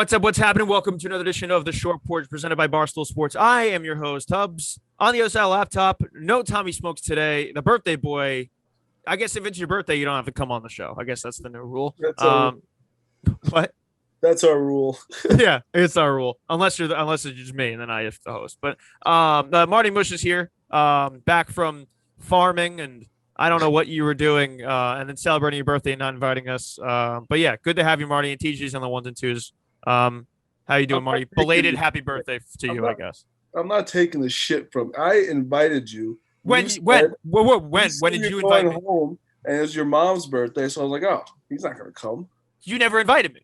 What's up? What's happening? Welcome to another edition of the Short Porch presented by Barstool Sports. I am your host, Hubs. On the other side of the laptop, no Tommy Smokes today. The birthday boy. I guess if it's your birthday, you don't have to come on the show. I guess that's the new rule. What? That's our rule. Yeah, it's our rule. Unless it's just me, and then I have to host. But Marty Mush is here, back from farming, and I don't know what you were doing, and then celebrating your birthday and not inviting us. But yeah, good to have you, Marty, and TG's on the ones and twos. How you doing, Marty? Belated happy birthday to you, I guess. I'm not taking the shit from. I invited you. When did you invite me? Home, and it was your mom's birthday, so I was like, oh, he's not gonna come. You never invited me.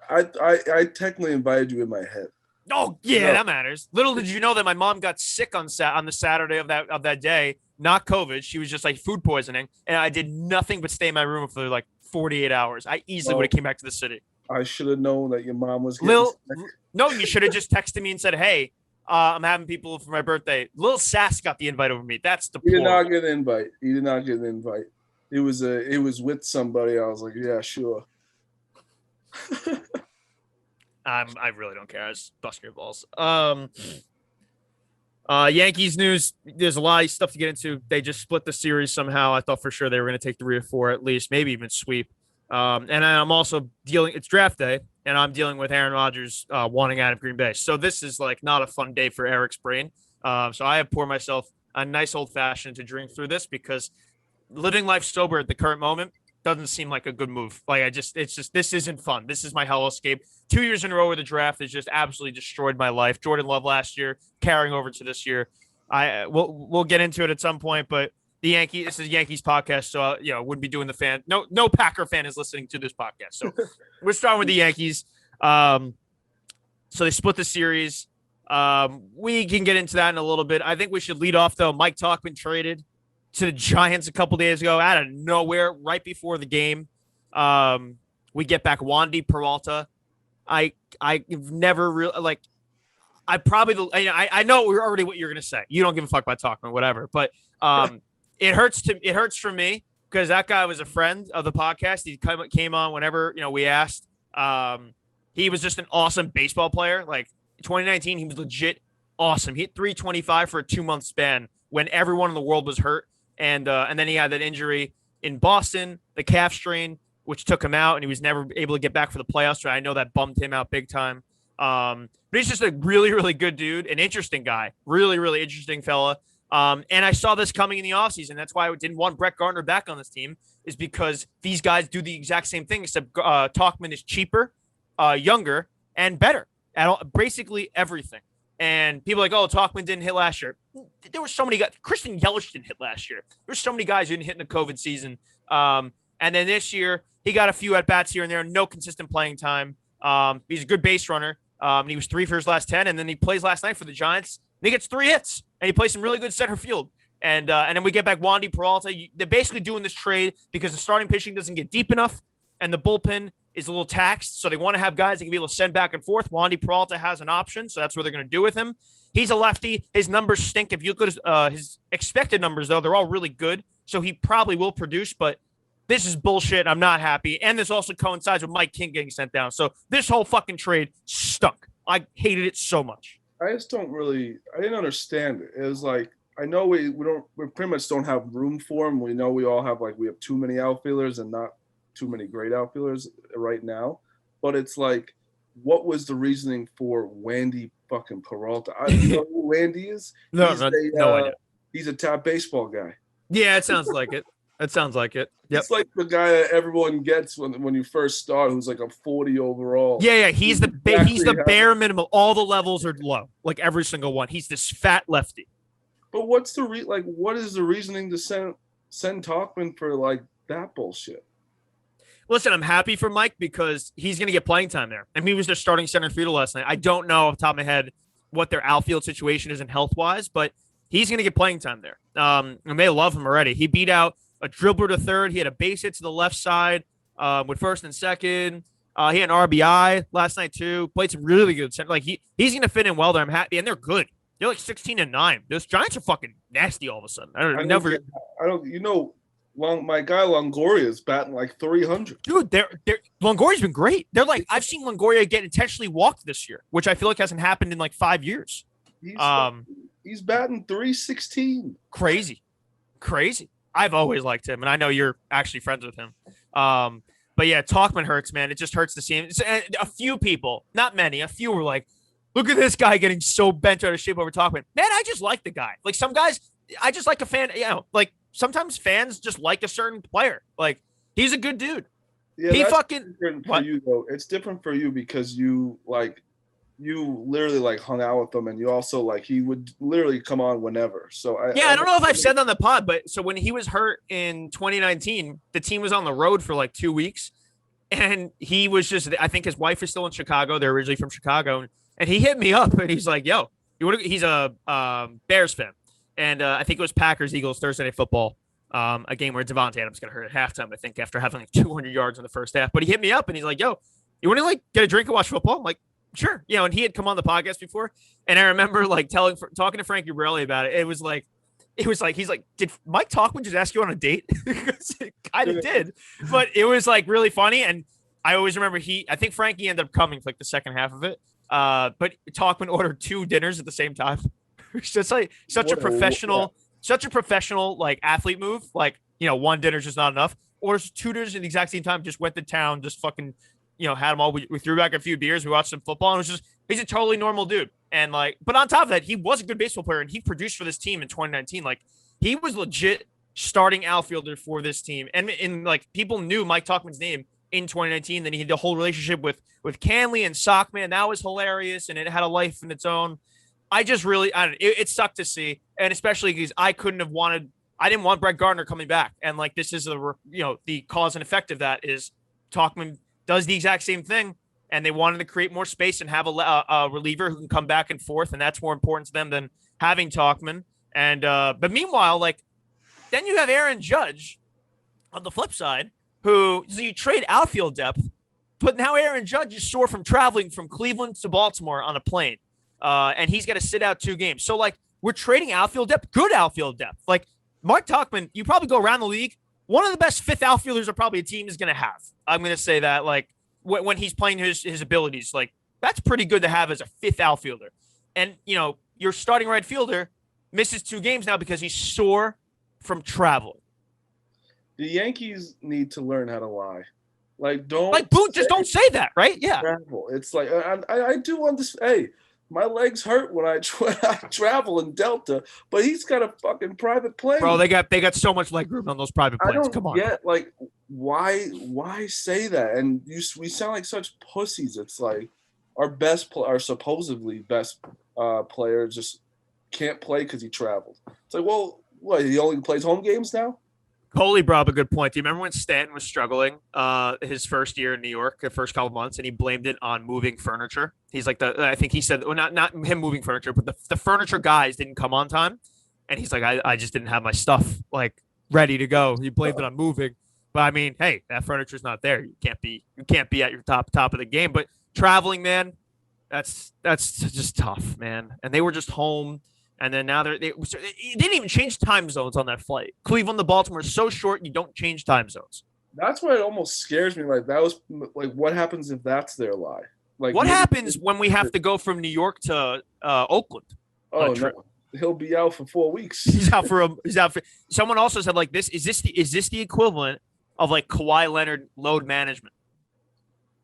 I technically invited you in my head. Oh yeah, no. That matters. Little did you know that my mom got sick on the Saturday of that day. Not COVID. She was just like food poisoning, and I did nothing but stay in my room for like 48 hours. I easily would have came back to the city. I should have known that your mom was getting sick. No, you should have just texted me and said, hey, I'm having people for my birthday. Lil Sass got the invite over me. That's the He did not get an invite. He did not get an invite. It was with somebody. I was like, yeah, sure. I really don't care. I was busting your balls. Yankees news. There's a lot of stuff to get into. They just split the series somehow. I thought for sure they were going to take 3 or 4 at least, maybe even sweep. And I'm also it's draft day, and I'm dealing with Aaron Rodgers wanting out of Green Bay. So this is like not a fun day for Eric's brain. So I have poured myself a nice old fashioned to drink through this because living life sober at the current moment doesn't seem like a good move. Like this isn't fun. This is my hellscape. 2 years in a row where the draft has just absolutely destroyed my life. Jordan Love last year, carrying over to this year. We'll get into it at some point, but this is Yankees podcast, so wouldn't be doing the fan. No Packer fan is listening to this podcast. So we're starting with the Yankees. So they split the series. We can get into that in a little bit. I think we should lead off though. Mike Tauchman traded to the Giants a couple days ago out of nowhere, right before the game. We get back Wandy Peralta. I've never really I know already what you're gonna say. You don't give a fuck about Tauchman, whatever. But it hurts for me because that guy was a friend of the podcast. He came on whenever we asked. He was just an awesome baseball player. Like 2019, he was legit awesome. He hit 325 for a 2-month span when everyone in the world was hurt. And then he had that injury in Boston, the calf strain, which took him out, and he was never able to get back for the playoffs. So I know that bummed him out big time. But he's just a really, really good dude, an interesting guy, really, really interesting fella. And I saw this coming in the offseason. That's why I didn't want Brett Gardner back on this team, is because these guys do the exact same thing, except Tauchman is cheaper, younger, and better at basically everything. And people are like, oh, Tauchman didn't hit last year. There were so many guys. Christian Yelich didn't hit last year. There were so many guys who didn't hit in the COVID season. And then this year, he got a few at-bats here and there, no consistent playing time. He's a good base runner. He was 3 for his last 10, and then he plays last night for the Giants. And he gets 3 hits, and he plays some really good center field. And then we get back Wandy Peralta. They're basically doing this trade because the starting pitching doesn't get deep enough, and the bullpen is a little taxed, so they want to have guys that can be able to send back and forth. Wandy Peralta has an option, so that's what they're going to do with him. He's a lefty. His numbers stink. If you look at his expected numbers, though, they're all really good, so he probably will produce, but this is bullshit. I'm not happy, and this also coincides with Mike King getting sent down, so this whole fucking trade stunk. I hated it so much. I didn't understand it. It was like, I know we pretty much don't have room for him. We know we all have we have too many outfielders and not too many great outfielders right now. But it's like, what was the reasoning for Wandy fucking Peralta? You know who Wandy is? No idea. He's a top baseball guy. Yeah, it sounds like it. It sounds like it. Yep. It's like the guy that everyone gets when you first start, who's like a 40 overall. Yeah. He's the bare minimum. All the levels are low, like every single one. He's this fat lefty. But what's what is the reasoning to send Tauchman for that bullshit? Listen, I'm happy for Mike because he's going to get playing time there. And he was their starting center fielder last night. I don't know off the top of my head what their outfield situation is in health-wise, but he's going to get playing time there. And they love him already. He beat out a dribbler to third. He had a base hit to the left side with first and second. He had an RBI last night, too. Played some really good center. He's going to fit in well there. I'm happy. And they're good. They're 16-9. Those Giants are fucking nasty all of a sudden. My guy Longoria is batting like 300. Dude, Longoria's been great. They're like, I've seen Longoria get intentionally walked this year, which I feel like hasn't happened in like 5 years. He's batting 316. Crazy. I've always liked him, and I know you're actually friends with him. But yeah, Tauchman hurts, man. It just hurts to see him. A few people, not many, a few were like, look at this guy getting so bent out of shape over Tauchman. Man, I just like the guy. Like some guys, I just like a fan, like sometimes fans just like a certain player. Like he's a good dude. Yeah, he fucking for you though. It's different for you because you literally like hung out with him, and you also like he would literally come on whenever. So I don't know if I've said that on the pod, but so when he was hurt in 2019, the team was on the road for like 2 weeks, and he was just, I think his wife is still in Chicago. They're originally from Chicago, and he hit me up and he's like, "Yo, he's a Bears fan." And I think it was Packers-Eagles Thursday Night Football, a game where Devontae Adams got hurt at halftime, I think, after having like 200 yards in the first half. But he hit me up, and he's like, yo, you want to like get a drink and watch football? I'm like, sure. And he had come on the podcast before. And I remember like talking to Frankie Borelli about it. It was like, he's like, did Mike Tauchman just ask you on a date? Because it kind of did. But it was like really funny. And I always remember I think Frankie ended up coming for like the second half of it. But Tauchman ordered 2 dinners at the same time. It's just like such a professional like athlete move. Like, 1 dinner's just not enough. Or 2 dinners at the exact same time, just went to town, just fucking, had them all. We threw back a few beers. We watched some football. And it was just, he's a totally normal dude. And like, but on top of that, he was a good baseball player and he produced for this team in 2019. Like he was legit starting outfielder for this team. And like people knew Mike Tauchman's name in 2019. Then he had the whole relationship with Canley and Sockman. That was hilarious. And it had a life in its own. I just really, it sucked to see. And especially because I didn't want Brett Gardner coming back. And like, this is the cause and effect of that is Tauchman does the exact same thing. And they wanted to create more space and have a reliever who can come back and forth. And that's more important to them than having Tauchman. And, but meanwhile, like, then you have Aaron Judge on the flip side, so you trade outfield depth, but now Aaron Judge is sore from traveling from Cleveland to Baltimore on a plane. And he's got to sit out 2 games. So, like, we're trading outfield depth, good outfield depth. Like, Mark Tauchman, you probably go around the league, one of the best 5th outfielders are probably a team is going to have. I'm going to say that, like, when he's playing his abilities, like, that's pretty good to have as a 5th outfielder. And, your starting right fielder misses 2 games now because he's sore from traveling. The Yankees need to learn how to lie. Just don't say that, right? Yeah. Travel. It's like, I do understand. Hey, my legs hurt when I travel in Delta, but he's got a fucking private plane. Bro, they got so much leg room on those private planes. Come on. Yeah, like why say that? And we sound like such pussies. It's like our supposedly best player just can't play because he traveled. It's like, well, what? He only plays home games now? Coley brought up a good point. Do you remember when Stanton was struggling his first year in New York, the first couple months, and he blamed it on moving furniture? He's like, I think he said, well, not him moving furniture, but the furniture guys didn't come on time. And he's like, I just didn't have my stuff like ready to go. He blamed it on moving. But I mean, hey, that furniture's not there. You can't be at your top of the game. But traveling, man, that's just tough, man. And they were just home. And then now they didn't even change time zones on that flight. Cleveland to Baltimore is so short, you don't change time zones. That's why it almost scares me. Like, that was like, what happens if that's their lie? Like, what happens when we have to go from New York to Oakland? Oh no, he'll be out for 4 weeks. He's out for. Someone also said like this. Is this the equivalent of like Kawhi Leonard load management,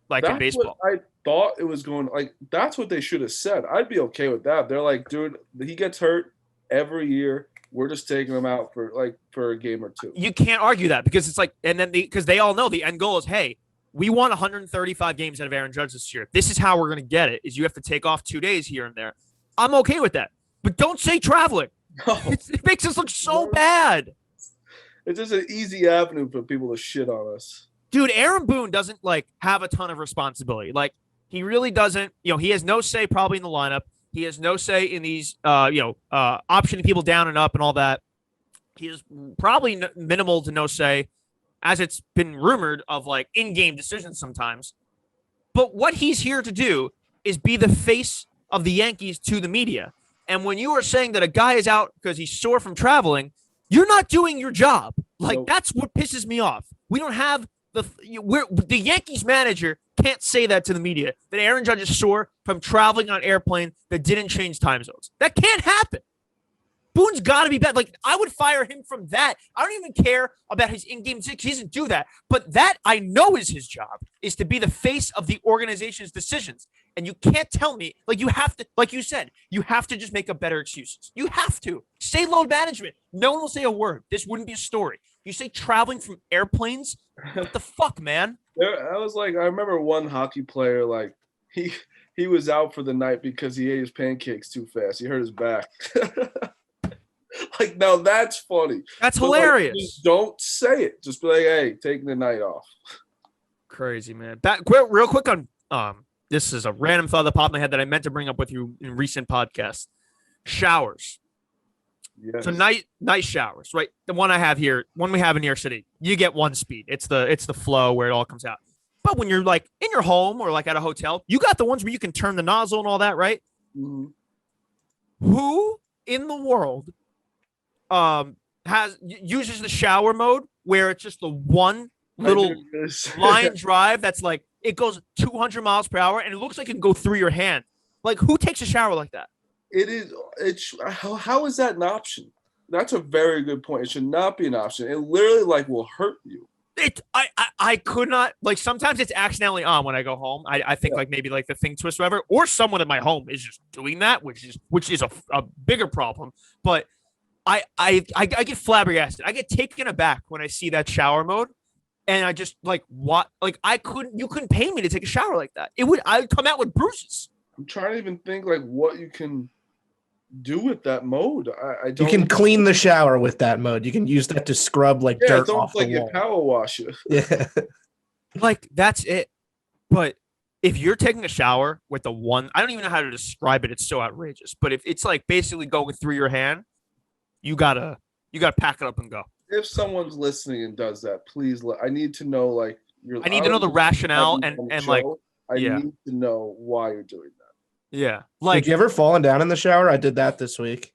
like in baseball? I thought it was going like that's what they should have said. I'd be okay with that. They're like, dude, he gets hurt every year. We're just taking him out for a game or 2. You can't argue that because it's like, and then because they all know the end goal is, hey, we want 135 games out of Aaron Judge this year. This is how we're going to get it. Is you have to take off 2 days here and there. I'm okay with that, but don't say traveling. No. It makes us look so bad. It's just an easy avenue for people to shit on us. Dude, Aaron Boone doesn't like have a ton of responsibility. Like, he really doesn't. He has no say probably in the lineup. He has no say in these, optioning people down and up and all that. He is probably minimal to no say, as it's been rumored, of like in-game decisions sometimes. But what he's here to do is be the face of the Yankees to the media. And when you are saying that a guy is out because he's sore from traveling, you're not doing your job. Like, that's what pisses me off. We don't have the Yankees manager can't say that to the media, that Aaron Judge is sore from traveling on an airplane that didn't change time zones. That can't happen. Boone's got to be bad. Like, I would fire him from that. I don't even care about his in-game six. He doesn't do that. But that I know is his job, is to be the face of the organization's decisions. And you can't tell me, like, you have to, like you said, you have to just make up better excuses. You have to. Say load management. No one will say a word. This wouldn't be a story. You say traveling from airplanes? What the fuck, man? I was like, I remember one hockey player, like, he was out for the night because he ate his pancakes too fast. He hurt his back. Like, now that's funny. That's hilarious. Like, just don't say it. Just be like, hey, taking the night off. Crazy, man. Real quick on this is a random thought that popped in my head that I meant to bring up with you in recent podcasts. Showers. Yes. So nice showers, right? The one I have here, one we have in New York City, you get one speed. It's the flow where it all comes out. But when you're like in your home or like at a hotel, you got the ones where you can turn the nozzle and all that, right? Mm-hmm. Who in the world uses the shower mode where it's just the one little line drive that's like it goes 200 miles per hour and it looks like it can go through your hand? Like, who takes a shower like that? It's how is that an option? That's a very good point. It should not be an option. It literally like will hurt you. I could not, like, sometimes it's accidentally on when I go home. I think like maybe like the thing twist or whatever, or someone in my home is just doing that, which is a bigger problem. But I get flabbergasted. I get taken aback when I see that shower mode. And I just like, what? Like, you couldn't pay me to take a shower like that. I'd come out with bruises. I'm trying to even think like what you can do with that mode. I don't. You can clean the shower with that mode. You can use that to scrub like dirt off the wall. You power wash it. Yeah. Like, that's it. But if you're taking a shower with the one, I don't even know how to describe it. It's so outrageous. But if it's like basically going through your hand, you gotta pack it up and go. If someone's listening and does that, please I need to know, like, I need to know the rationale and like, I need to know why you're doing that. Yeah. Like, did you ever fallen down in the shower? I did that this week.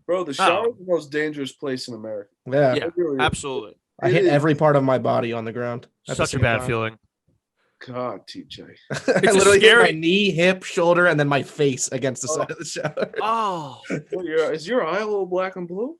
Bro, the shower is the most dangerous place in America. Yeah, really absolutely. I hit every part of my body on the ground. Such a bad feeling. God, TJ. I literally hit my knee, hip, shoulder, and then my face against the side of the shower. Oh. Is your eye a little black and blue?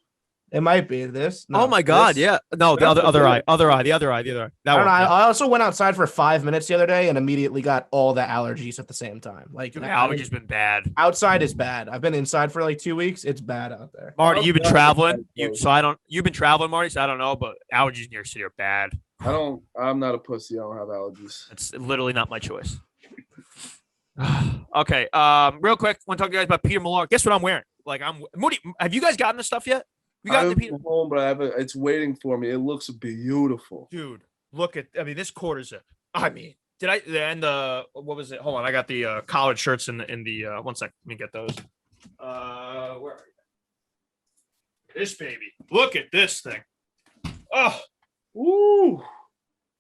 It might be this. No, oh my God! this. Yeah, no, the other eye. That one. I also went outside for 5 minutes the other day and immediately got all the allergies at the same time. Like, dude, allergies been bad. Outside is bad. I've been inside for like 2 weeks. It's bad out there. Marty, you've been traveling. You've been traveling, Marty. So I don't know, but allergies in New York City are bad. I'm not a pussy. I don't have allergies. It's literally not my choice. Okay. Real quick, want to talk to you guys about Peter Millar. Guess what I'm wearing? Like, Moody. Have you guys gotten this stuff yet? You got the home, but it's waiting for me. It looks beautiful, dude. Look at, this quarter zip. I mean, what was it? Hold on, I got the collared shirts in the 1 second. Let me get those. Where are you? This baby. Look at this thing. Oh, ooh!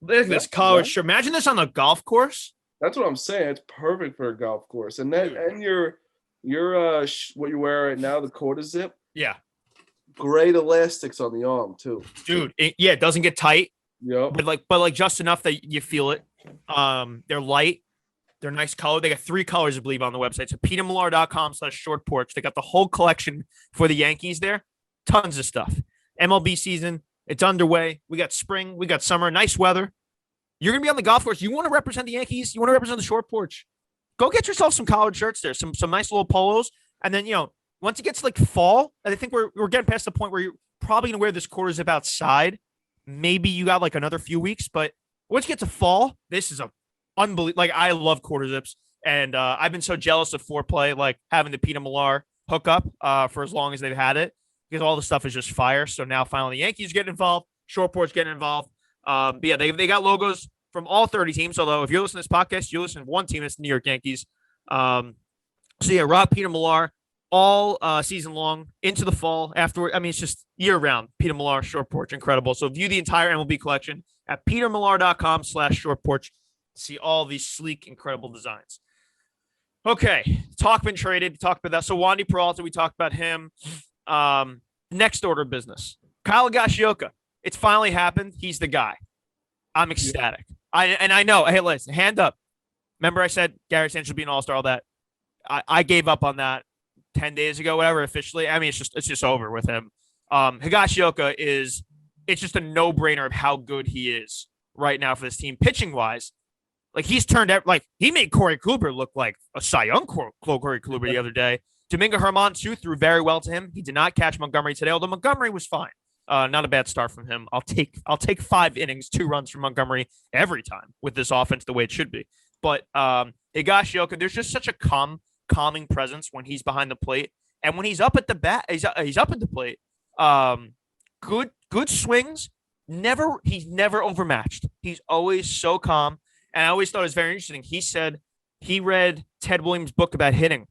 Look at this collared shirt. Imagine this on the golf course. That's what I'm saying. It's perfect for a golf course, and your what you wear right now, the quarter zip. Yeah. Great elastics on the arm too, dude. It doesn't get tight. Yeah, but like just enough that you feel it. They're light. They're nice color. They got 3 colors, I believe, on the website. So petermillar.com/short porch. They got the whole collection for the Yankees there. Tons of stuff. MLB season, it's underway. We got spring. We got summer. Nice weather. You're gonna be on the golf course. You want to represent the Yankees. You want to represent the short porch. Go get yourself some collared shirts there. Some nice little polos, and then once it gets like fall, and I think we're getting past the point where you're probably gonna wear this quarter zip outside. Maybe you got like another few weeks, but once you get to fall, this is a unbelievable. Like, I love quarter zips, and I've been so jealous of Foreplay, like having the Peter Millar hookup for as long as they've had it, because all the stuff is just fire. So now finally the Yankees getting involved, short porch getting involved. But yeah, they got logos from all 30 teams. Although if you're listening to this podcast, you listen to one team, it's the New York Yankees. So yeah, Rob Peter Millar all season long into the fall afterward. I mean, it's just year round. Peter Millar short porch, incredible. So view the entire MLB collection at petermillar.com/short porch. See all these sleek, incredible designs. Okay, Tauchman traded. Talked about that. So Wandy Peralta, we talked about him. Next order of business. Kyle Gashioka. It's finally happened. He's the guy. I'm ecstatic. I know. Hey, listen, hand up. Remember I said Gary Sanchez should be an all-star, all that. I gave up on that 10 days ago, whatever, officially. I mean, it's just over with him. Higashioka it's just a no-brainer of how good he is right now for this team, pitching-wise. Like, he's turned out, like, he made Cory Cooper look like a Cy Young Cory Cooper the other day. Domingo Hermann, too, threw very well to him. He did not catch Montgomery today, although Montgomery was fine. Not a bad start from him. I'll take 5 innings, 2 runs from Montgomery every time with this offense the way it should be. But Gashioka, there's just such a calming presence when he's behind the plate, and when he's up at the bat, he's up at the plate. Good swings. He's never overmatched. He's always so calm, and I always thought it was very interesting. He said he read Ted Williams' book about hitting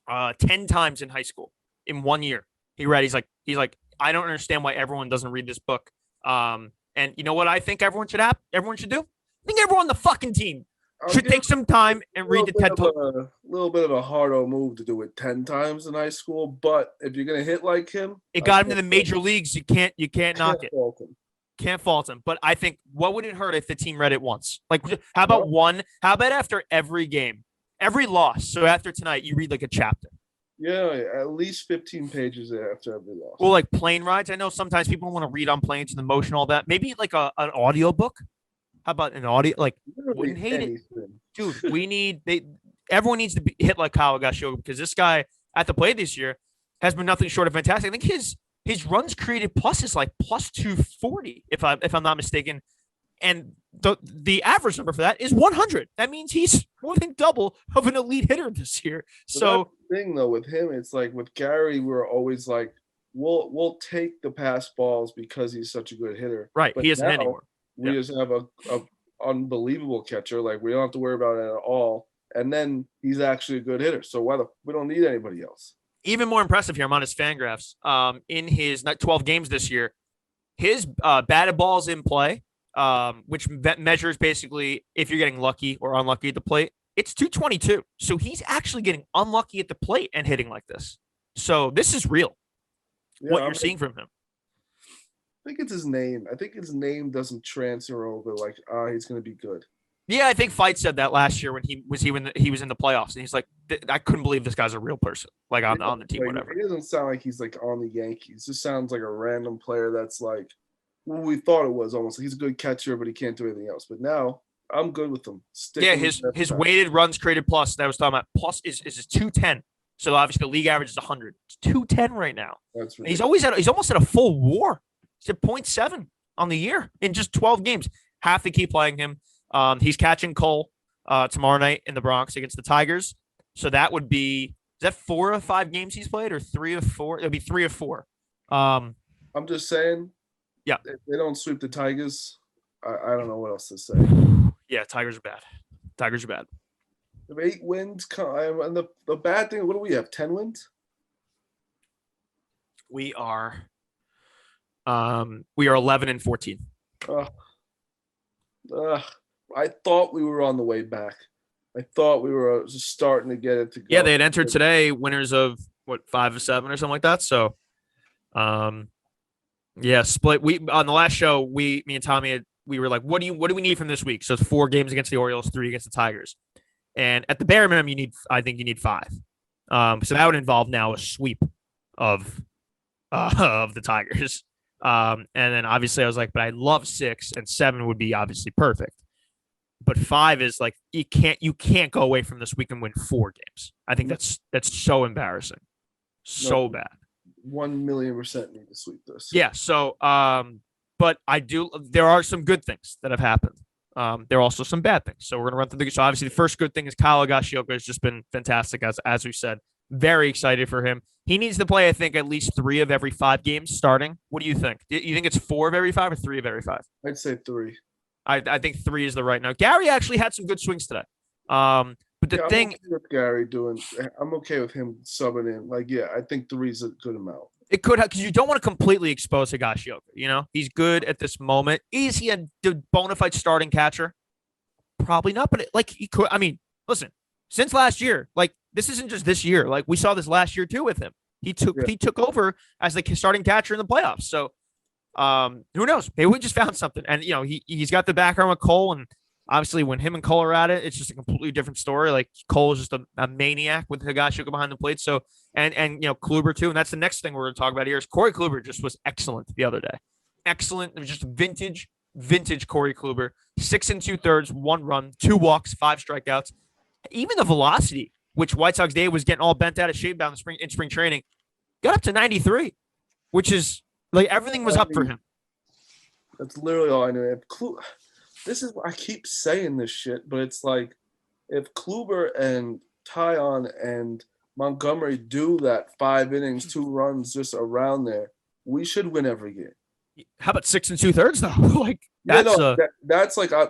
10 times in high school in 1 year. He read. He's like, I don't understand why everyone doesn't read this book. And you know what I think everyone should do? I think everyone on the fucking team should take some time and read the TED Talk. A little bit of a hardo move to do it 10 times in high school, but if you're gonna hit like him, it got him to the major leagues. You can't knock it. Can't fault him. But I think what would it hurt if the team read it once? Like, how about one? How about after every game, every loss? So after tonight, you read like a chapter. Yeah, at least 15 pages after every loss. Well, like plane rides. I know sometimes people want to read on planes and the motion, all that. Maybe like an audio book. How about an audio? Like, wouldn't hate it, dude. Everyone needs to be hit like Kyle Gashioka, because this guy at the plate this year has been nothing short of fantastic. I think his runs created plus is like plus 240, if I'm not mistaken, and the average number for that is 100. That means he's more than double of an elite hitter this year. So that's the thing though with him, it's like with Gary, we're always like, we'll take the pass balls because he's such a good hitter. Right, but he isn't anymore. We just have a unbelievable catcher. Like, we don't have to worry about it at all. And then he's actually a good hitter. So we don't need anybody else. Even more impressive here, I'm on his Fangraphs. In his 12 games this year, his batted balls in play, which measures basically if you're getting lucky or unlucky at the plate, it's 222. So he's actually getting unlucky at the plate and hitting like this. So this is real. What you're seeing from him. I think it's his name. I think his name doesn't transfer over like, he's going to be good. Yeah, I think Fight said that last year when he was in the playoffs, and he's like, I couldn't believe this guy's a real person, like on the team, like, whatever. He doesn't sound like he's like on the Yankees. Just sounds like a random player that's like what we thought it was almost. He's a good catcher, but he can't do anything else. But now I'm good with him. His weighted runs created plus that I was talking about plus is 210. So obviously the league average is 100. It's 210 right now. That's he's almost at a full WAR. He's at 0.7 on the year in just 12 games. Have to keep playing him. He's catching Cole tomorrow night in the Bronx against the Tigers. So that would be, is that 4 of 5 games he's played or 3 of 4? It'll be 3 of 4. I'm just saying. Yeah. If they don't sweep the Tigers, I don't know what else to say. Yeah, Tigers are bad. If 8 wins, and the bad thing, what do we have? 10 wins? We are 11 and 14. I thought we were on the way back. I thought we were just starting to get it to go. Yeah, they had entered today winners of 5 of 7 or something like that. So, yeah, split. We on the last show, me and Tommy, we were like, what do we need from this week? So it's 4 games against the Orioles, 3 against the Tigers, and at the bare minimum, I think you need 5. So that would involve now a sweep of the Tigers. And then obviously I was like, but I love 6 and 7 would be obviously perfect. But 5 is like, you can't go away from this week and win 4 games. I think that's so embarrassing. So bad. 1,000,000% need to sweep this. Yeah. So, but there are some good things that have happened. There are also some bad things. So we're going to run through so obviously the first good thing is Kyle Gashioka has just been fantastic. As we said, very excited for him. He needs to play, I think, at least 3 of every 5 games starting. What do you think? You think it's 4 of every 5 or 3 of every 5? I'd say 3. I think 3 is the right number. Gary actually had some good swings today. But the thing, I'm okay with Gary I'm okay with him subbing in. Like, yeah, I think 3 is a good amount. It could have, because you don't want to completely expose Gashioka. You know, he's good at this moment. Is he a bona fide starting catcher? Probably not. But he could. I mean, listen, since last year, this isn't just this year. Like, we saw this last year too with him. He took over as the starting catcher in the playoffs. So Who knows? Maybe we just found something. And, he's got the background with Cole. And obviously, when him and Cole are at it, it's just a completely different story. Like, Cole is just a maniac with Higashioka behind the plate. So, and Kluber, too. And that's the next thing we're going to talk about here is Cory Cooper just was excellent the other day. Excellent. It was just vintage Cory Cooper. 6 2/3, 1 run, 2 walks, 5 strikeouts. Even the velocity, which White Sox Day was getting all bent out of shape down in spring training, got up to 93, which is like everything was up for him. That's literally all I knew. I keep saying this shit, but it's like if Kluber and Taillon and Montgomery do that 5 innings, 2 runs just around there, we should win every game. How about 6 2/3 though? Like that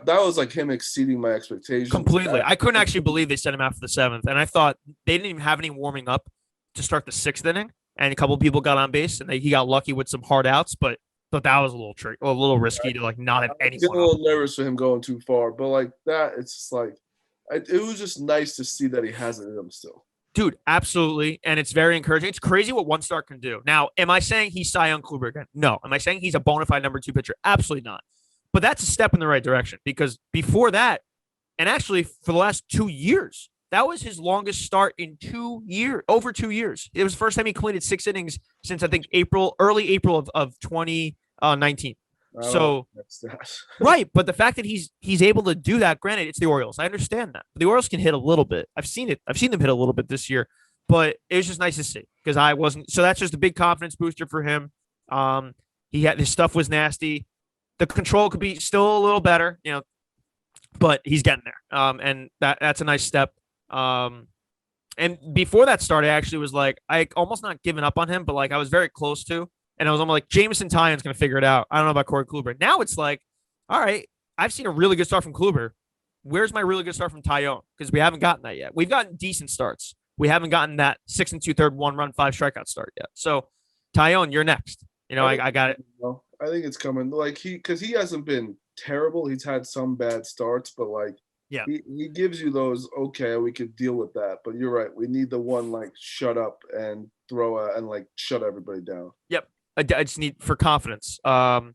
was like him exceeding my expectations. Completely. I couldn't actually believe they sent him out for the 7th, and I thought they didn't even have any warming up to start the 6th inning, and a couple of people got on base, and he got lucky with some hard outs, but that was a little risky to like not have anyone. I'm a little nervous for him going too far, but like that, it's just like it was just nice to see that he has it in him still. Dude, absolutely. And it's very encouraging. It's crazy what one start can do. Now, am I saying he's Cy Young Kluber again? No. Am I saying he's a bona fide number 2 pitcher? Absolutely not. But that's a step in the right direction because before that, and actually for the last 2 years, that was his longest start in 2 years, over 2 years. It was the first time he completed 6 innings since I think early April of 2019. So right, but the fact that he's able to do that, granted, it's the Orioles. I understand that. But the Orioles can hit a little bit. I've seen them hit a little bit this year, but it was just nice to see because I wasn't. So that's just a big confidence booster for him. His stuff was nasty. The control could be still a little better, but he's getting there. And that's a nice step. And before that started, I actually was like, I almost not giving up on him, but like I was very close to. And I was almost like, Jameson Taillon's going to figure it out. I don't know about Cory Cooper. Now it's like, all right, I've seen a really good start from Cooper. Where's my really good start from Taillon? Because we haven't gotten that yet. We've gotten decent starts. We haven't gotten that 6 2/3, 1 run, 5 strikeout start yet. So, Taillon, you're next. I got it. I think it's coming. Like because he hasn't been terrible. He's had some bad starts, but like, yeah, he gives you those. Okay, we could deal with that. But you're right. We need the one like shut up and and like shut everybody down. Yep. I just need for confidence. Domingo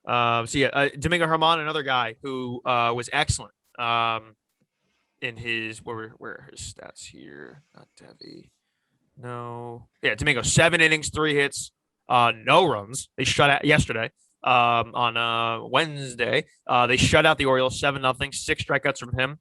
Hermann, another guy who was excellent. In his where are his stats here? Not Debbie. No. Yeah, Domingo 7 innings, 3 hits, no runs. They shut out yesterday. On Wednesday, they shut out the Orioles 7-0, 6 strikeouts from him.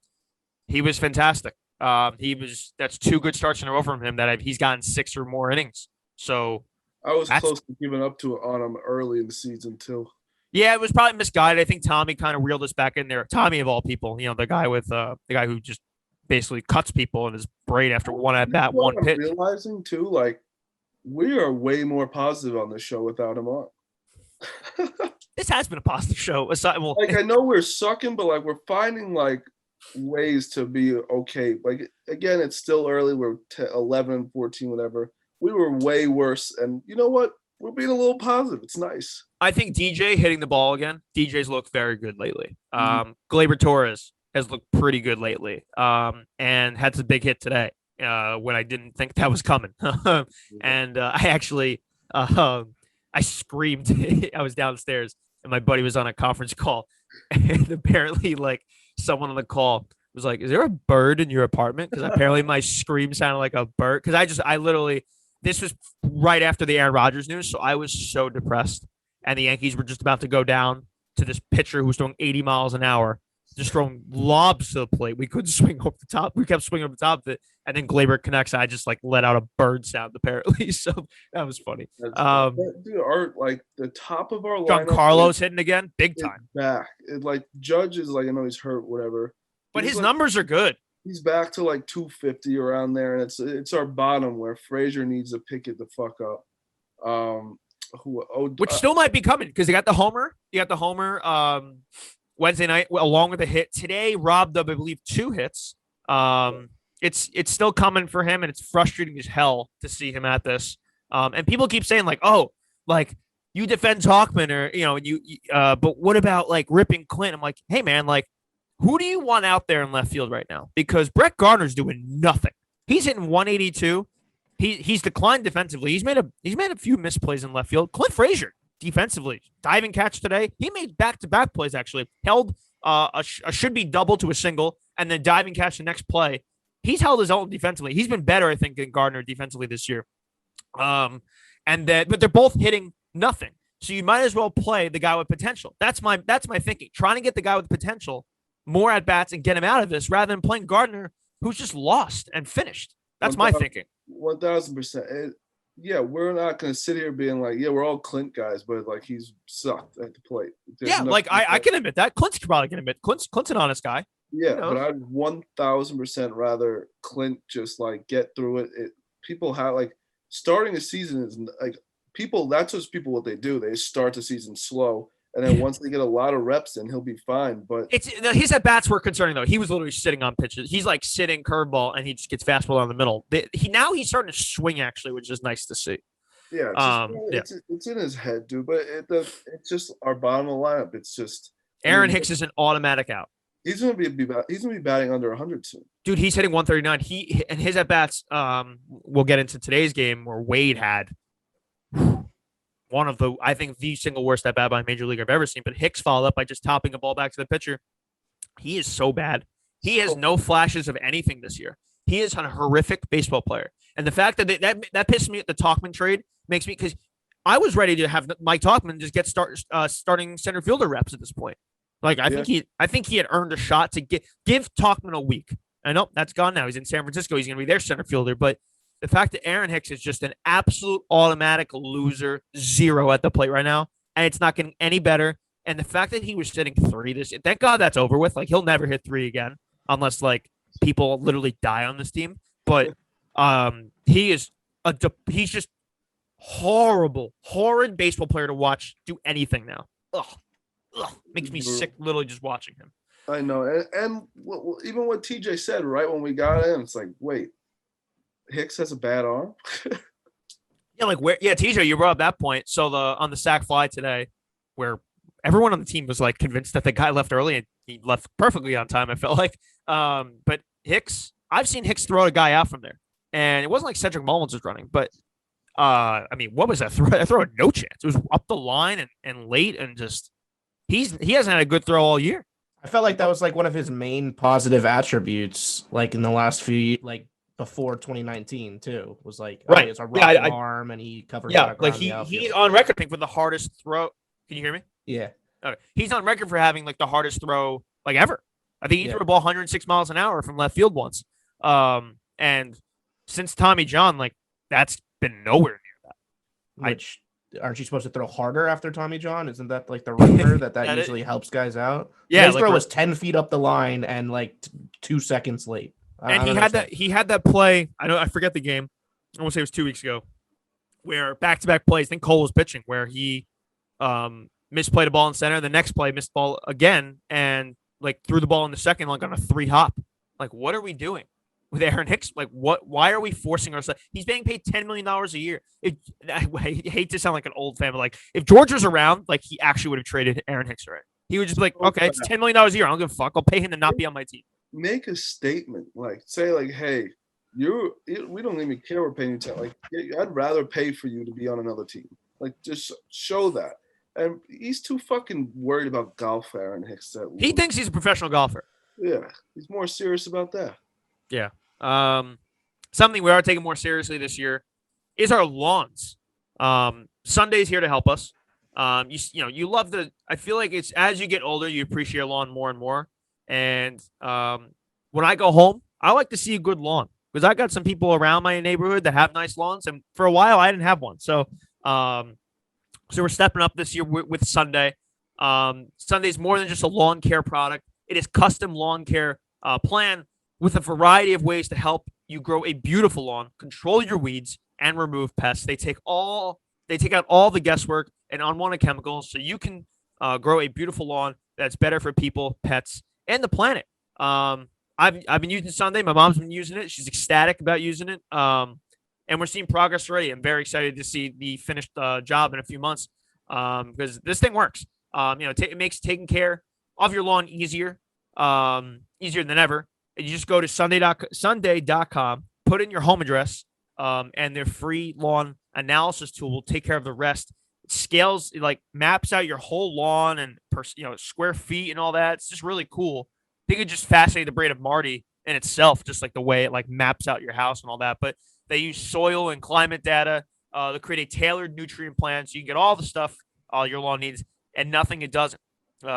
He was fantastic. That's 2 good starts in a row from him that he's gotten 6 or more innings. So. I was close to giving up on him early in the season too. Yeah, it was probably misguided. I think Tommy kind of reeled us back in there. Tommy of all people, the guy who just basically cuts people in his brain after one at bat, one pitch. Realizing too, like we are way more positive on this show without him on. This has been a positive show. I know we're sucking, but like we're finding like ways to be okay. Like again, it's still early. We're 11, 14, whatever. We were way worse, and you know what? We're being a little positive. It's nice. I think DJ hitting the ball again. DJ's looked very good lately. Gleyber Torres has looked pretty good lately, and had some big hit today when I didn't think that was coming. And I actually, I screamed. I was downstairs, and my buddy was on a conference call, and apparently, like someone on the call was like, "Is there a bird in your apartment?" Because apparently my scream sounded like a bird. Because I literally. This was right after the Aaron Rodgers news, so I was so depressed. And the Yankees were just about to go down to this pitcher who was throwing 80 miles an hour, just throwing lobs to the plate. We couldn't swing over the top. We kept swinging over the top of it. And then Gleyber connects. I just like let out a bird sound apparently. So that was funny. Dude, like the top of our lineup. Giancarlo's hitting again, big time. Back. Judge is like, I know he's hurt, whatever. But his numbers are good. He's back to like 250 around there, and it's our bottom where Frazier needs to pick it the fuck up. Which still might be coming because they got the homer. You got the homer Wednesday night along with a hit. Today robbed of, I believe, 2 hits. It's still coming for him, and it's frustrating as hell to see him at this. And people keep saying like, oh, like you defend Tauchman or but what about like ripping Clint? I'm like, hey man, like. Who do you want out there in left field right now? Because Brett Gardner's doing nothing. He's hitting 182. He's declined defensively. He's made a few misplays in left field. Clint Frazier defensively. Diving catch today. He made back-to-back plays, actually. Held a should-be double to a single, and then diving catch the next play. He's held his own defensively. He's been better, I think, than Gardner defensively this year. But they're both hitting nothing. So you might as well play the guy with potential. That's my thinking. Trying to get the guy with potential more at bats and get him out of this rather than playing Gardner, who's just lost and finished. That's my thinking. 1,000%. Yeah, we're not going to sit here being like, yeah, we're all Clint guys, but like he's sucked at the plate. I can admit that. Clint's probably can admit Clint's an honest guy. Yeah, but I'd 1,000% rather Clint just like get through it. People have like starting a season is like that's what they do. They start the season slow. And then once they get a lot of reps in, he'll be fine. But his at bats were concerning though. He was literally sitting on pitches. He's like sitting curveball, and he just gets fastball down the middle. He's starting to swing actually, which is nice to see. Yeah, it's in his head, dude. But it's just our bottom of the lineup. It's just Aaron Hicks is an automatic out. He's gonna be batting under 100 soon. Dude, he's hitting 139. And his at bats. We'll get into today's game where Wade had one of the single worst at bat by a major league I've ever seen. But Hicks followed up by just topping a ball back to the pitcher. He is so bad. He has no flashes of anything this year. He is a horrific baseball player. And the fact that pissed me at the Tauchman trade makes me, because I was ready to have Mike Tauchman just get starting center fielder reps at this point. Like I think he had earned a shot to give Tauchman a week. I know that's gone now. He's in San Francisco. He's going to be their center fielder, but the fact that Aaron Hicks is just an absolute automatic loser, 0 at the plate right now, and it's not getting any better. And the fact that he was hitting 3 this year, thank God that's over with. Like he'll never hit 3 again unless like people literally die on this team. But he's just horrid baseball player to watch do anything now. Ugh, makes me sick literally just watching him. I know, and even what TJ said right when we got in, it's like, wait. Hicks has a bad arm. TJ, you brought up that point. So on the sac fly today, where everyone on the team was like convinced that the guy left early and he left perfectly on time, I felt like. But Hicks, I've seen Hicks throw a guy out from there, and it wasn't like Cedric Mullins was running, but what was that throw? That throw had no chance. It was up the line and late, and just he hasn't had a good throw all year. I felt like that was like one of his main positive attributes, like in the last few, like before 2019 too, was like, right. It's a rough arm and he covered. Yeah, like he's on record, I think, with the hardest throw. Can you hear me? Yeah. Okay. He's on record for having like the hardest throw like ever. I think he threw a ball 106 miles an hour from left field once. And since Tommy John, like that's been nowhere near that. Which aren't you supposed to throw harder after Tommy John? Isn't that like the rumor that usually helps guys out? Yeah, his throw was 10 feet up the line and like 2 seconds late. And he had that play. I forget the game. I want to say it was 2 weeks ago, where back-to-back plays. I think Cole was pitching, where he misplayed a ball in center. The next play, missed ball again, and like threw the ball in the second, like on a 3-hop. Like, what are we doing with Aaron Hicks? Like, what? Why are we forcing ourselves? He's being paid $10 million a year. I hate to sound like an old fan, but like if George was around, like he actually would have traded Aaron Hicks already. He would just be like, okay, it's $10 million a year. I don't give a fuck. I'll pay him to not be on my team. Make a statement, like say like, hey, we don't even care we're paying you 10. Like I'd rather pay for you to be on another team. Like just show that. And he's too fucking worried about golf, Aaron Hicks. He thinks he's a professional golfer. Yeah, he's more serious about that. Yeah. Something we are taking more seriously this year is our lawns. Sunday's here to help us. You love I feel like it's as you get older, you appreciate your lawn more and more. And when I go home, I like to see a good lawn because I got some people around my neighborhood that have nice lawns. And for a while, I didn't have one. So we're stepping up this year with Sunday. Sunday's more than just a lawn care product. It is custom lawn care plan with a variety of ways to help you grow a beautiful lawn, control your weeds, and remove pests. They take out all the guesswork and unwanted chemicals so you can grow a beautiful lawn that's better for people, pets, and the planet. I've been using Sunday. My mom's been using it. She's ecstatic about using it. And we're seeing progress already. I'm very excited to see the finished job in a few months because this thing works. It makes taking care of your lawn easier than ever. And you just go to sunday.com, put in your home address, and their free lawn analysis tool will take care of the rest. scales, like maps out your whole lawn and square feet and all that. It's just really cool. I think it just fascinated the brain of Marty in itself, just like the way it like maps out your house and all that. But they use soil and climate data to create a tailored nutrient plan so you can get all the stuff your lawn needs and nothing it doesn't.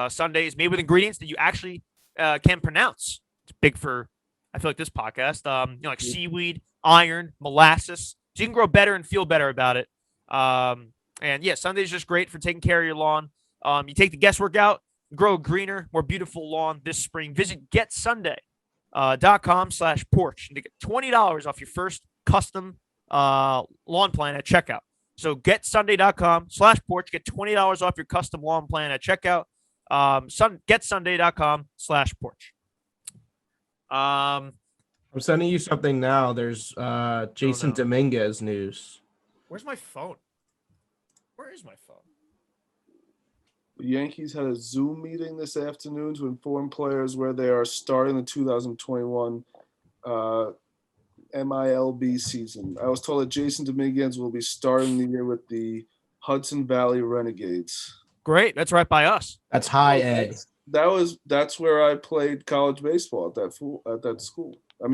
Sunday is made with ingredients that you actually can pronounce. It's big for, I feel like, this podcast. Like seaweed, iron, molasses. So you can grow better and feel better about it. And yeah, Sunday is just great for taking care of your lawn. You take the guesswork out, grow a greener, more beautiful lawn this spring. Visit getsunday.com/porch to get $20 off your first custom lawn plan at checkout. So getsunday.com/porch, get $20 off your custom lawn plan at checkout. Getsunday.com/porch. I'm sending you something now. There's Jason Dominguez news. Where's my phone? Where is my phone? The Yankees had a Zoom meeting this afternoon to inform players where they are starting the 2021 MILB season. I was told that Jason Dominguez will be starting the year with the Hudson Valley Renegades. Great. That's right by us. That's high A. That's where I played college baseball at that school. I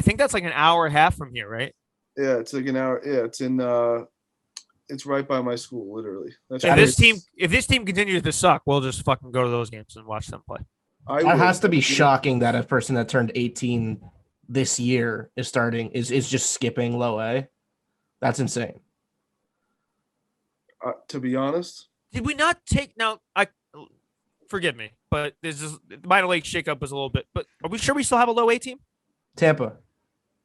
think that's like an hour and a half from here, right? Yeah, it's like an hour. Yeah, it's right by my school, literally. If this team continues to suck, we'll just fucking go to those games and watch them play. That has to be shocking that a person that turned 18 this year is just skipping low A. That's insane. To be honest, did we not take forgive me, but this is the minor league shakeup was a little bit. But are we sure we still have a low A team? Tampa.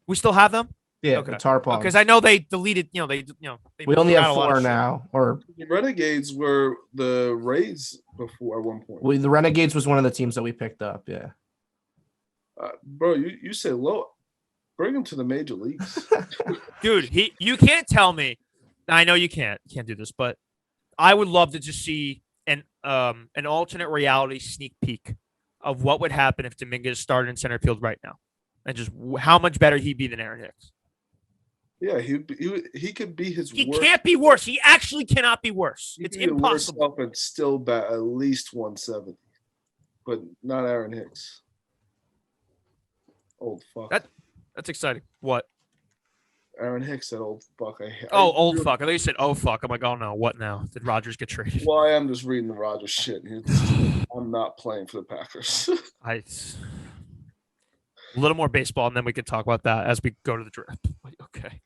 We still have them? Yeah, okay. The Tar Paws. Because I know they deleted. We only have 4 now. Or the Renegades were the Rays before at one point. The Renegades was one of the teams that we picked up. Yeah. Bro, you say low. Bring him to the major leagues, dude. You can't tell me. I know you can't do this, but I would love to just see an alternate reality sneak peek of what would happen if Dominguez started in center field right now, and just how much better he'd be than Aaron Hicks. Yeah, he could be his. He can't be worse. He actually cannot be worse. It's impossible. And still bat at least 170, but not Aaron Hicks. Old fuck. That's exciting. What? Aaron Hicks, that old fuck. Old fuck. I thought you said, oh, fuck. I'm like, oh, no. What now? Did Rodgers get traded? Well, I am just reading the Rodgers shit. I'm not playing for the Packers. A little more baseball, and then we can talk about that as we go to the draft. Okay.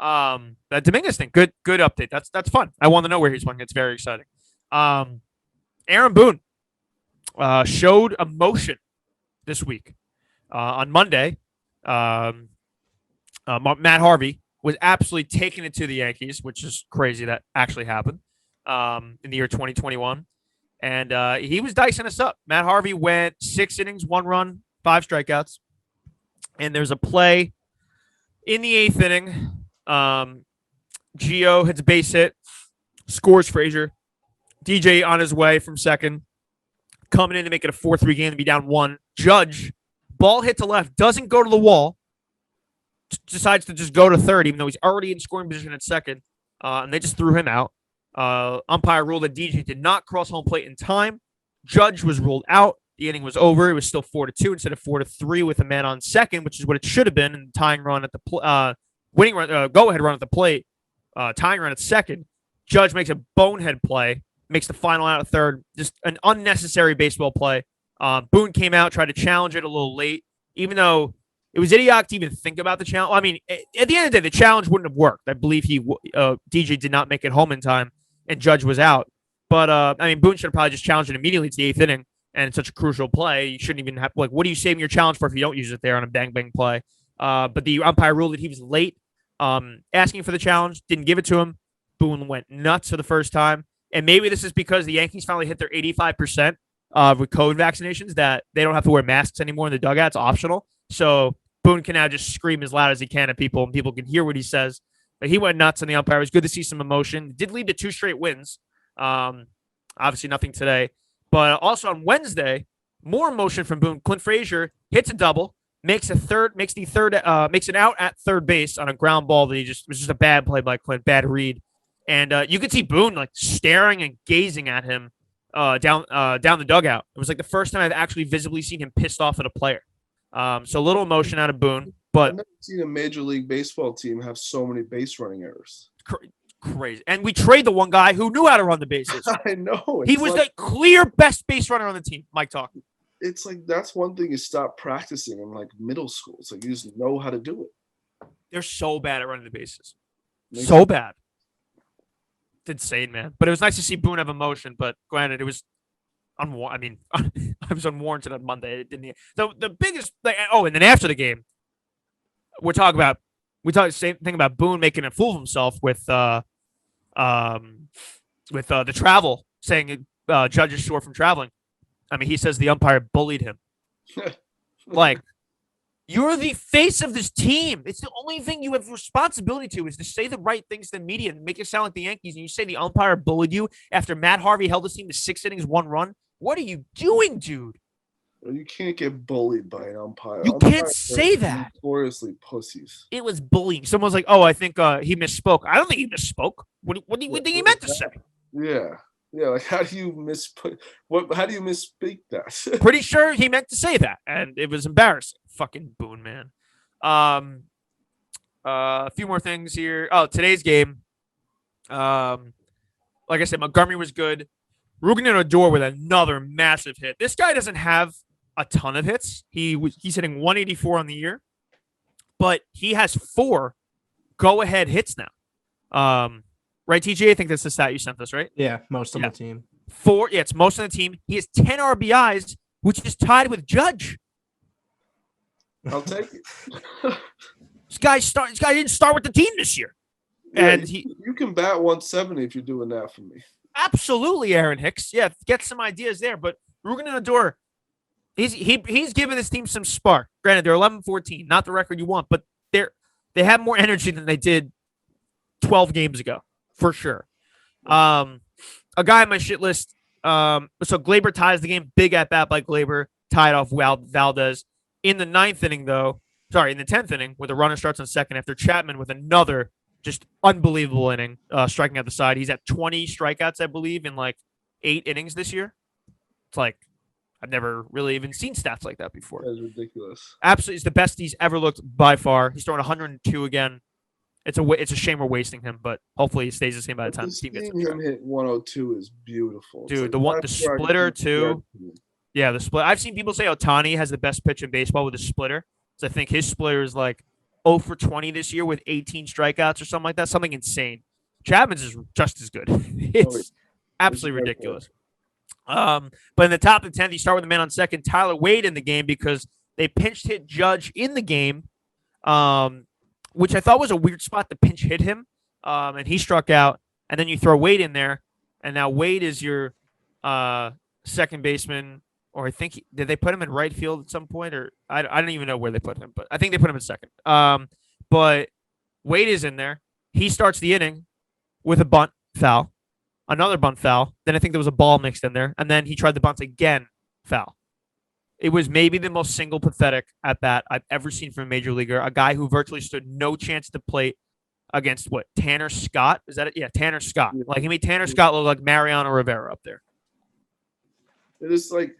That Dominguez thing, good update. That's fun. I want to know where he's going. It's very exciting. Aaron Boone showed emotion this week. On Monday, Matt Harvey was absolutely taking it to the Yankees, which is crazy that actually happened in the year 2021. And he was dicing us up. Matt Harvey went 6 innings, 1 run, 5 strikeouts. And there's a play in the 8th inning. Gio hits a base hit, scores Frazier. DJ on his way from second, coming in to make it a 4-3 game to be down 1. Judge, ball hit to left, doesn't go to the wall, decides to just go to third, even though he's already in scoring position at second. And they just threw him out. Umpire ruled that DJ did not cross home plate in time. Judge was ruled out. The inning was over. It was still 4-2 instead of 4-3 with a man on second, which is what it should have been. And tying run at the winning run, go-ahead run at the plate, tying run at second. Judge makes a bonehead play, makes the final out at third. Just an unnecessary baseball play. Boone came out, tried to challenge it a little late, even though it was idiotic to even think about the challenge. I mean, at the end of the day, the challenge wouldn't have worked. I believe DJ did not make it home in time, and Judge was out. But Boone should have probably just challenged it immediately to the 8th inning. And it's such a crucial play. You shouldn't even have, what are you saving your challenge for if you don't use it there on a bang-bang play? But the umpire ruled that he was late asking for the challenge, didn't give it to him. Boone went nuts for the first time. And maybe this is because the Yankees finally hit their 85% with COVID vaccinations that they don't have to wear masks anymore in the dugout. It's optional. So Boone can now just scream as loud as he can at people, and people can hear what he says. But he went nuts on the umpire. It was good to see some emotion. It did lead to 2 straight wins. Obviously nothing today. But also on Wednesday, more emotion from Boone. Clint Frazier hits a double, makes an out at third base on a ground ball that was just a bad play by Clint, bad read. And you could see Boone like staring and gazing at him down the dugout. It was like the first time I've actually visibly seen him pissed off at a player. So a little emotion out of Boone, but I've never seen a Major League Baseball team have so many base running errors. Crazy. And we trade the one guy who knew how to run the bases. I know. He was the clear best base runner on the team, Mike Tauchman. It's like that's one thing you stop practicing in like middle school. It's like you just know how to do it. They're so bad at running the bases. So bad. It's insane, man. But it was nice to see Boone have emotion. But granted, it was I was unwarranted on Monday. It didn't. The biggest. And then after the game, we talk the same thing about Boone making a fool of himself with the travel, saying Judge is short from traveling. I mean, he says the umpire bullied him. Like, you're the face of this team. It's the only thing you have responsibility to is to say the right things to the media and make it sound like the Yankees. And you say the umpire bullied you after Matt Harvey held his team to 6 innings, 1 run. What are you doing, dude? You can't get bullied by an umpire. You can't say that. Notoriously pussies. It was bullying. Someone was like, "Oh, I think he misspoke." I don't think he misspoke. What do you think he meant to say? Yeah. Yeah, like how do you misspeak that? Pretty sure he meant to say that, and it was embarrassing. Fucking Boone, man. A few more things here. Oh, today's game. Like I said, Montgomery was good. Rugen and Odor with another massive hit. This guy doesn't have a ton of hits. He's hitting 184 on the year, but he has 4 go-ahead hits now. Right, TJ? I think that's the stat you sent us, right? Yeah, most of the team. 4. Yeah, it's most of the team. He has 10 RBIs, which is tied with Judge. I'll take it. This guy didn't start with the team this year. Yeah, and you can bat 170 if you're doing that for me. Absolutely, Aaron Hicks. Yeah, get some ideas there. But Rugen and Odor, he's given this team some spark. Granted, they're 11-14, not the record you want, but they have more energy than they did 12 games ago, for sure. A guy on my shit list. So Glaber ties the game. Big at bat by Glaber, tied off Valdez. In the 10th inning, where the runner starts on second after Chapman with another just unbelievable inning, striking out the side. He's at 20 strikeouts, I believe, in like 8 innings this year. It's like I've never really even seen stats like that before. That's ridiculous. Absolutely, it's the best he's ever looked by far. He's throwing 102 again. It's a shame we're wasting him, but hopefully he stays the same by the time the team gets him. Hit 102 is beautiful. Dude, the splitter too. Yeah, the split. I've seen people say Ohtani has the best pitch in baseball with a splitter. So I think his splitter is like 0 for 20 this year with 18 strikeouts or something like that. Something insane. Chapman's is just as good. It's absolutely ridiculous. But in the top of the 10th, you start with the man on second, Tyler Wade in the game because they pinch hit Judge in the game, which I thought was a weird spot to pinch hit him. And he struck out. And then you throw Wade in there. And now Wade is your second baseman. Or I think did they put him in right field at some point? Or I don't even know where they put him. But I think they put him in second. But Wade is in there. He starts the inning with a bunt foul. Another bunt foul. Then I think there was a ball mixed in there. And then he tried the bunt again, foul. It was maybe the most single pathetic at bat I've ever seen from a major leaguer. A guy who virtually stood no chance to plate against what? Tanner Scott? Is that it? Yeah, Tanner Scott. Like he made Tanner Scott look like Mariano Rivera up there. It is like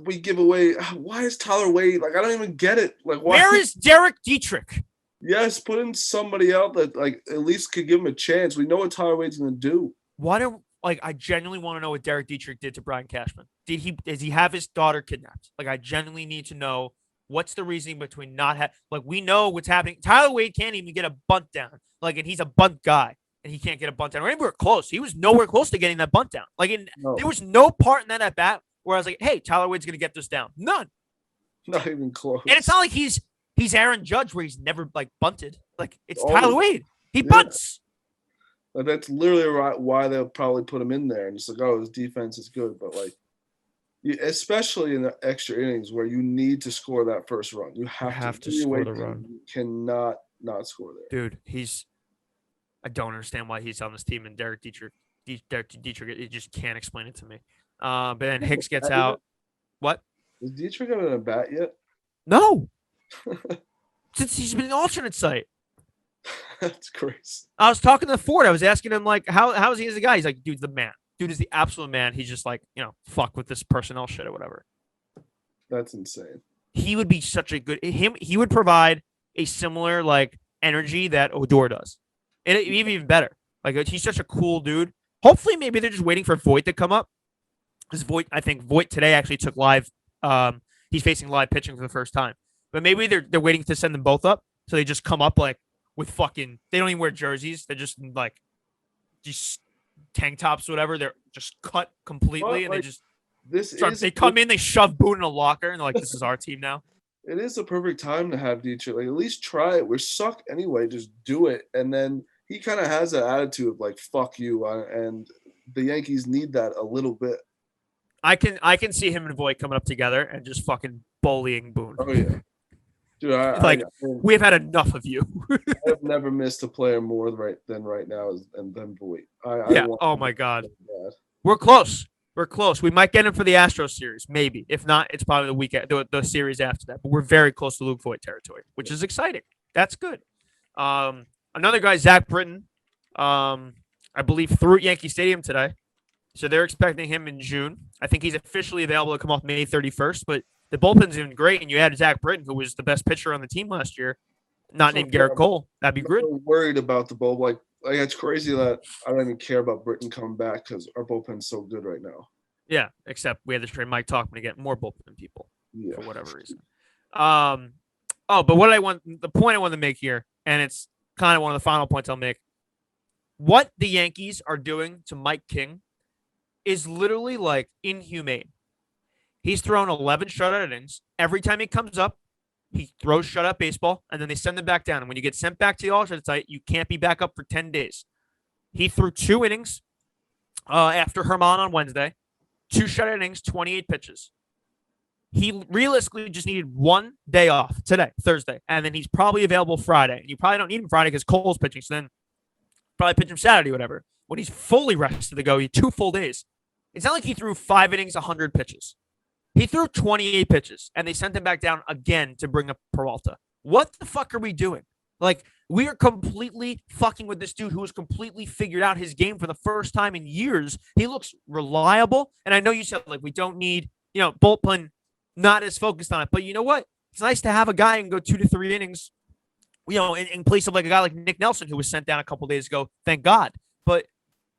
we give away. Why is Tyler Wade? Like I don't even get it. Like why? Where is Derek Dietrich? Yes, put in somebody out that like at least could give him a chance. We know what Tyler Wade's going to do. I genuinely want to know what Derek Dietrich did to Brian Cashman. Does he have his daughter kidnapped? Like, I genuinely need to know what's the reasoning between not we know what's happening. Tyler Wade can't even get a bunt down. Like, and he's a bunt guy, and he can't get a bunt down. Or anywhere close. He was nowhere close to getting that bunt down. There was no part in that at bat where I was like, hey, Tyler Wade's going to get this down. None. Not even close. And it's not like he's Aaron Judge where he's never, bunted. Like, it's Tyler Wade. He bunts. Like, that's literally why they'll probably put him in there. And it's like, oh, his defense is good. But, especially in the extra innings where you need to score that first run. You have to score the run. You cannot not score there. Dude, I don't understand why he's on this team. And Derek Dietrich, it just can't explain it to me. But then Hicks gets out. What? Is Dietrich having a bat yet? No. Since he's been an alternate site. That's crazy. I was talking to Ford. I was asking him like, how is he as a guy? He's like, dude's the man. Dude is the absolute man. He's just like, fuck with this personnel shit or whatever. That's insane. He would be such a good he would provide a similar like energy that Odor does. And even better. Like he's such a cool dude. Hopefully maybe they're just waiting for Voit to come up. Because I think Voit today actually took live he's facing live pitching for the first time. But maybe they're waiting to send them both up. So they just come up like with fucking they don't even wear jerseys. They're just like these tank tops, whatever. They're just cut completely and they just they come in, they shove Boone in a locker, and they're like, this is our team now. It is the perfect time to have Dietrich. Like, at least try it. We suck anyway. Just do it. And then he kind of has that attitude of like, fuck you. And the Yankees need that a little bit. I can see him and Voit coming up together and just fucking bullying Boone. Oh, yeah. Dude, we've had enough of you. I've never missed a player more than right now than Voit. Oh, my God. We're close. We're close. We might get him for the Astros series, maybe. If not, it's probably the weekend, the series after that. But we're very close to Luke Voit territory, which is exciting. That's good. Another guy, Zach Britton, I believe threw at Yankee Stadium today. So they're expecting him in June. I think he's officially available to come off May 31st. But the bullpen's doing great, and you add Zach Britton, who was the best pitcher on the team last year, not named Garrett Cole. That'd be good. I'm worried about the bullpen. Like it's crazy that I don't even care about Britton coming back because our bullpen's so good right now. Yeah, except we had to trade Mike Tauchman to get more bullpen people for whatever reason. But the point I want to make here, and it's kind of one of the final points I'll make. What the Yankees are doing to Mike King is literally like inhumane. He's thrown 11 shutout innings. Every time he comes up, he throws shutout baseball, and then they send him back down. And when you get sent back to the alternate site, you can't be back up for 10 days. He threw 2 innings after Hermann on Wednesday, 2 shutout innings, 28 pitches. He realistically just needed 1 day off today, Thursday, and then he's probably available Friday. And you probably don't need him Friday because Cole's pitching, so then probably pitch him Saturday or whatever. When he's fully rested to go, he had 2 full days. It's not like he threw 5 innings, 100 pitches. He threw 28 pitches, and they sent him back down again to bring up Peralta. What the fuck are we doing? Like, we are completely fucking with this dude who has completely figured out his game for the first time in years. He looks reliable, and I know you said, like, we don't need, bullpen not as focused on it, but you know what? It's nice to have a guy and go 2 to 3 innings, in place of like a guy like Nick Nelson who was sent down a couple days ago. Thank God. But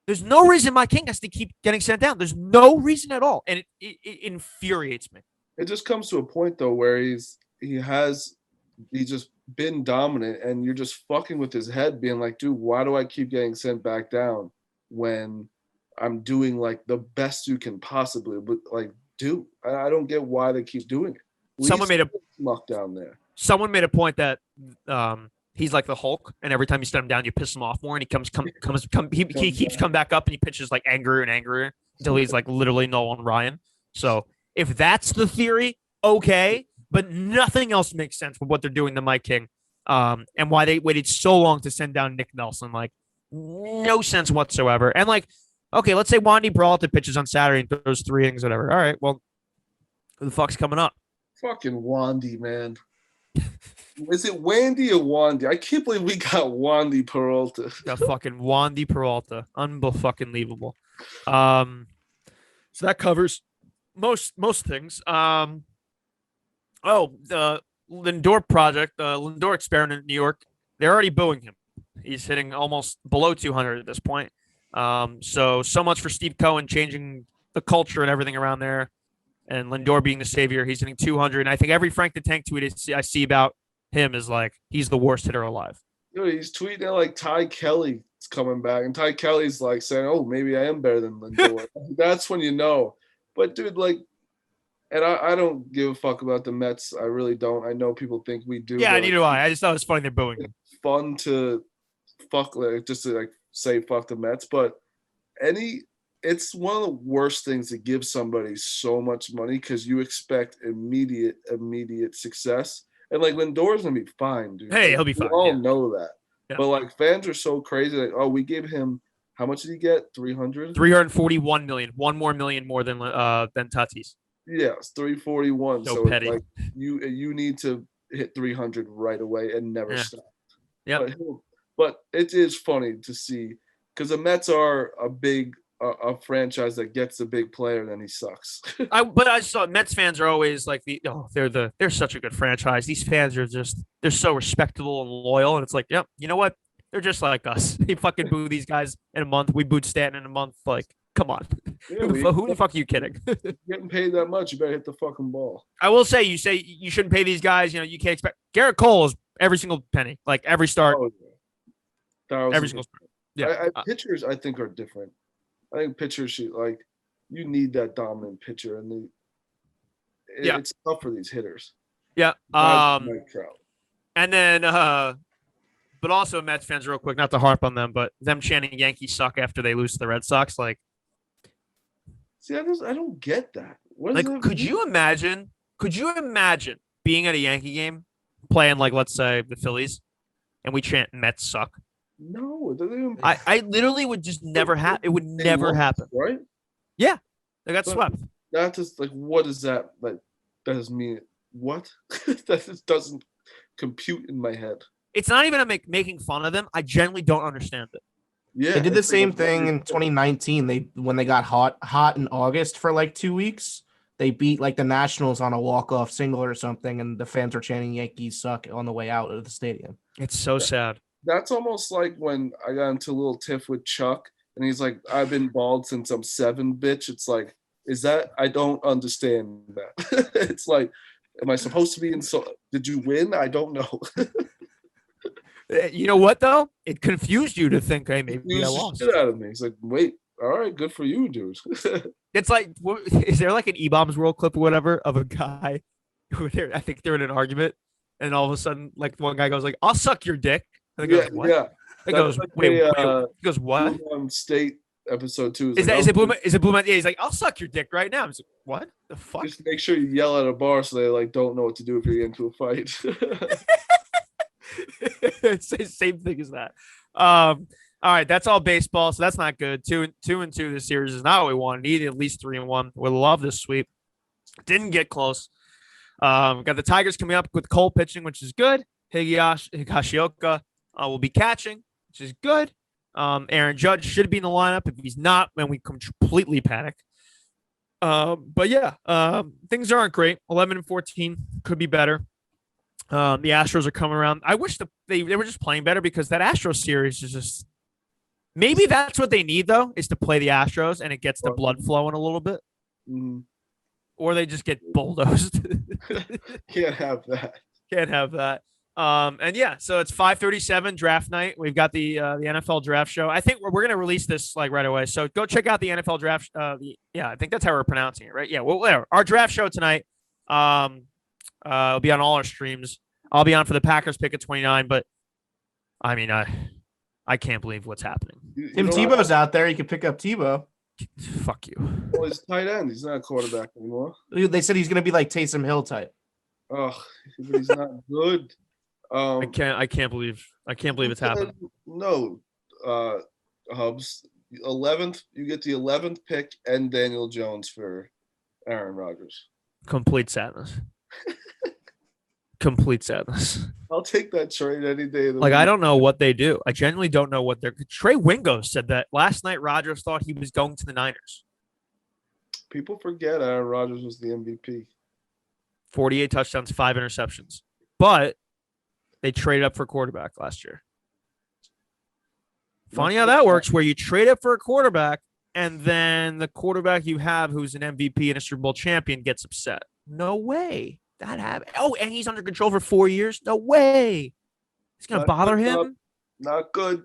there's no reason Mike King has to keep getting sent down. There's no reason at all. And it infuriates me. It just comes to a point, though, where he's just been dominant, and you're just fucking with his head, being like, dude, why do I keep getting sent back down when I'm doing, like, the best you can possibly? But, like, dude, I don't get why they keep doing it. Someone made a muck down there. Someone made a point that he's like the Hulk, and every time you set him down, you piss him off more, and he keeps coming back up, and he pitches like angrier and angrier until he's like literally Nolan Ryan. So if that's the theory, okay, but nothing else makes sense with what they're doing to Mike King, and why they waited so long to send down Nick Nelson. Like, no sense whatsoever. And like, okay, let's say Wandy Peralta pitches on Saturday and throws 3 innings, whatever. All right, well, who the fuck's coming up? Fucking Wandy, man. Is it Wandy or Wandy? I can't believe we got Wandy Peralta. Got fucking Wandy Peralta. Unbelievable. So that covers most things. The Lindor project, the Lindor experiment in New York, they're already booing him. He's hitting almost below 200 at this point. So much for Steve Cohen changing the culture and everything around there. And Lindor being the savior, he's hitting 200. And I think every Frank the Tank tweet I see about him is like, he's the worst hitter alive. Dude, he's tweeting like Ty Kelly's coming back. And Ty Kelly's like saying, oh, maybe I am better than Lindor. That's when you know. But, dude, like, and I don't give a fuck about the Mets. I really don't. I know people think we do. Yeah, neither do I. I just thought it was funny they're booing him. It's fun to fuck, like, just to like say fuck the Mets. But it's one of the worst things to give somebody so much money because you expect immediate success. And like Lindor's gonna be fine, dude. Hey, he'll be fine. We all know that. Yeah. But like fans are so crazy. Like, oh, we gave him how much did he get? 300? 341 million. $1 million more than Tatis. Yeah, it's 341. So it's petty. like you need to hit 300 right away and never stop. Yeah. But it is funny to see because the Mets are a franchise that gets a big player and then he sucks. But I saw Mets fans are always like they're such a good franchise. These fans are they're so respectable and loyal, and it's like, yep, you know what? They're just like us. They fucking boo these guys in a month. We booed Stanton in a month. Like, come on. Yeah, who the fuck are you kidding? Getting paid that much, you better hit the fucking ball. I will say you shouldn't pay these guys. You know, you can't expect Garrett Cole is every single penny, like every start, every single start. Yeah, pitchers I think are different. I think pitchers should you need that dominant pitcher, and it's tough for these hitters. Yeah. And then but also Mets fans, real quick, not to harp on them, but them chanting Yankees suck after they lose to the Red Sox, like. See, I don't get that. Could you imagine being at a Yankee game, playing like, let's say, the Phillies, and we chant Mets suck? No, it doesn't even. I literally would just never happen. It would never happen. Right? Yeah, they got swept. That's just what is that? Like, that doesn't mean what? That just doesn't compute in my head. It's not even making fun of them. I genuinely don't understand it. Yeah, they did the same thing in 2019. When they got hot in August for like 2 weeks, they beat like the Nationals on a walk-off single or something, and the fans were chanting Yankees suck on the way out of the stadium. It's so sad. That's almost like when I got into a little tiff with Chuck, and he's like, "I've been bald since I'm 7, bitch." It's like, is that? I don't understand that. It's like, am I supposed to be did you win? I don't know. You know what though? It confused you to think, hey, maybe I lost. Shit out of me. He's like, wait, all right, good for you, dude. It's like, is there like an E-Bombs World clip or whatever of a guy who I think they're in an argument, and all of a sudden, like one guy goes like, "I'll suck your dick." And goes, what? Yeah. He goes, like wait. He goes, what? State episode 2. Is it Blue Man? Yeah, he's like, "I'll suck your dick right now." I'm like, what the fuck? Just make sure you yell at a bar so they don't know what to do if you get into a fight. It's the same thing as that. All right, that's all baseball, so that's not good. 2-2 this series is not what we wanted. Needed at least 3-1. We love this sweep. Didn't get close. Got the Tigers coming up with Cole pitching, which is good. Gashioka will be catching, which is good. Aaron Judge should be in the lineup. If he's not, then we completely panic. But yeah, things aren't great. 11-14 could be better. The Astros are coming around. I wish they were just playing better, because that Astros series is just maybe that's what they need though, is to play the Astros and it gets the blood flowing a little bit. Mm-hmm. Or they just get bulldozed. Can't have that. And yeah, so it's 5:37 draft night. We've got the NFL draft show. I think we're going to release this like right away. So go check out the NFL draft. I think that's how we're pronouncing it, right? Yeah. Well, whatever. Our draft show tonight. It'll be on all our streams. I'll be on for the Packers pick at 29, but I mean, I can't believe what's happening. Tim Tebow's out there. You can pick up Tebow. Fuck you. Well, he's tight end. He's not a quarterback anymore. They said he's going to be like Taysom Hill type. Oh, but he's not good. I can't believe it's happening. No, Hubs. 11th, you get the 11th pick and Daniel Jones for Aaron Rodgers. Complete sadness. Complete sadness. I'll take that trade any day. I don't know what they do. I genuinely don't know what they're. Trey Wingo said that last night. Rodgers thought he was going to the Niners. People forget Aaron Rodgers was the MVP. 48 touchdowns, 5 interceptions. But they traded up for a quarterback last year. Funny how that works, where you trade up for a quarterback and then the quarterback you have who's an MVP and a Super Bowl champion gets upset. No way. That happened. Oh, and he's under control for 4 years? No way. It's going to bother him? Not good.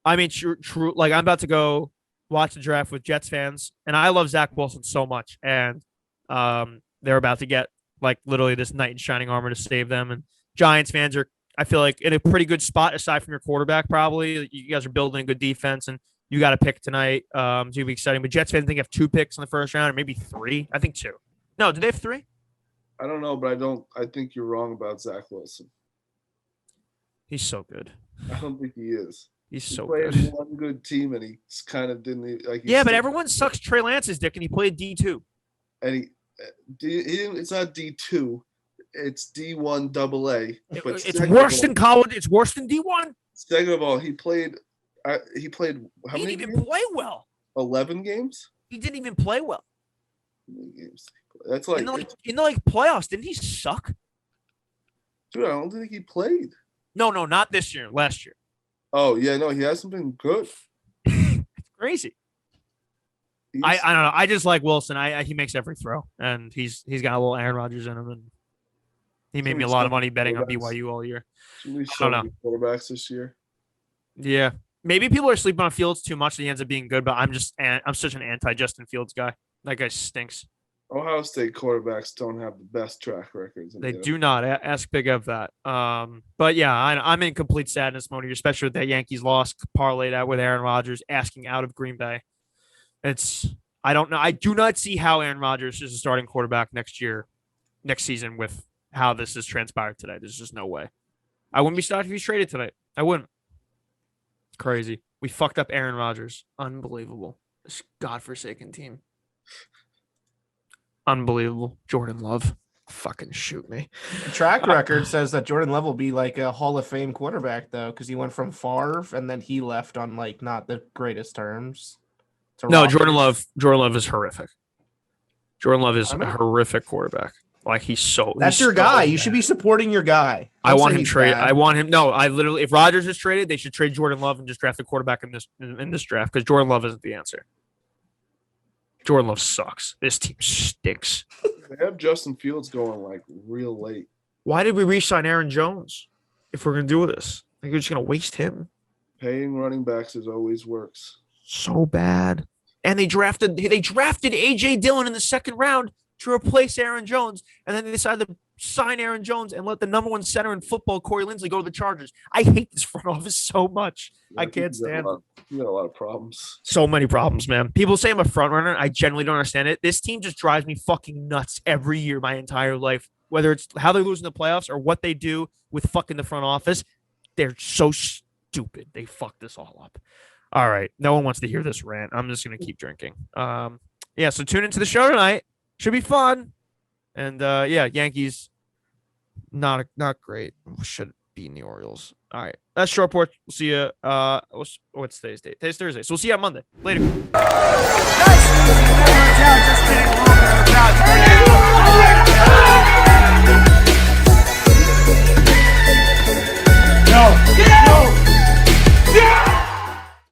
I mean, true. Like, I'm about to go watch the draft with Jets fans, and I love Zach Wilson so much. And they're about to get, like, literally this knight in shining armor to save them. And Giants fans are, I feel like, in a pretty good spot aside from your quarterback, probably. You guys are building a good defense, and you got a pick tonight. It's going to be exciting. But Jets fans think you have 2 picks in the first round, or maybe 3. I think 2. No, did they have 3? I don't know, but I think you're wrong about Zach Wilson. He's so good. I don't think he is. He so played good. One good team, and he kind of didn't like. Yeah, but everyone sucks Trey Lance's dick, and he played D2. And he didn't. It's not D2. It's D1 AA. It's worse than college. It's worse than D1. Second of all, he played how He many didn't even games? play well. 11 games? He didn't even play well. How many games did he play? That's like, In the playoffs, didn't he suck? dude, I don't think he played. No, not this year. Last year. Oh, yeah, no, he hasn't been good. It's crazy. I He's- don't know. I just like Wilson. He makes every throw, and he's got a little Aaron Rodgers in him, and he made me a lot of money betting on BYU all year. Somebody I don't showed me quarterbacks this year. Yeah, maybe people are sleeping on Fields too much. And he ends up being good, but I'm such an anti Justin Fields guy. That guy stinks. Ohio State quarterbacks don't have the best track records. They do not. Ask Big Ev that. But yeah, I'm in complete sadness mode here, especially with that Yankees loss parlayed out with Aaron Rodgers asking out of Green Bay. I don't know. I do not see how Aaron Rodgers is a starting quarterback next season with how this has transpired today. There's just no way. I wouldn't be shocked if he's traded tonight. I wouldn't. Crazy. We fucked up Aaron Rodgers. Unbelievable. This godforsaken team. Unbelievable. Jordan Love. Fucking shoot me. The track record says that Jordan Love will be like a Hall of Fame quarterback, though, because he went from Favre and then he left on like not the greatest terms. No, Jordan Love is horrific. Jordan Love is a horrific quarterback. Like that's your guy. You should be supporting your guy. I want him trade. I want him. No, I literally, if Rodgers is traded, they should trade Jordan Love and just draft a quarterback in this draft because Jordan Love isn't the answer. Jordan Love sucks. This team stinks. They have Justin Fields going like real late. Why did we re-sign Aaron Jones if we're gonna do this? Like we're just gonna waste him. Paying running backs always works. So bad. And they drafted AJ Dillon in the second round to replace Aaron Jones, and then they decided to sign Aaron Jones and let the number one center in football, Corey Linsley, go to the Chargers. I hate this front office so much. Yeah, I can't stand it. You got a lot of problems. So many problems, man. People say I'm a front runner. I genuinely don't understand it. This team just drives me fucking nuts every year, my entire life. Whether it's how they're losing the playoffs or what they do with fucking the front office, they're so stupid. They fucked this all up. All right. No one wants to hear this rant. I'm just going to keep drinking. Yeah, so tune into the show tonight. Should be fun. And, yeah, Yankees, not great. Should beat the Orioles. All right. That's Short Porch. We'll see you. What's today's date? Today's Thursday. So we'll see you on Monday. Later.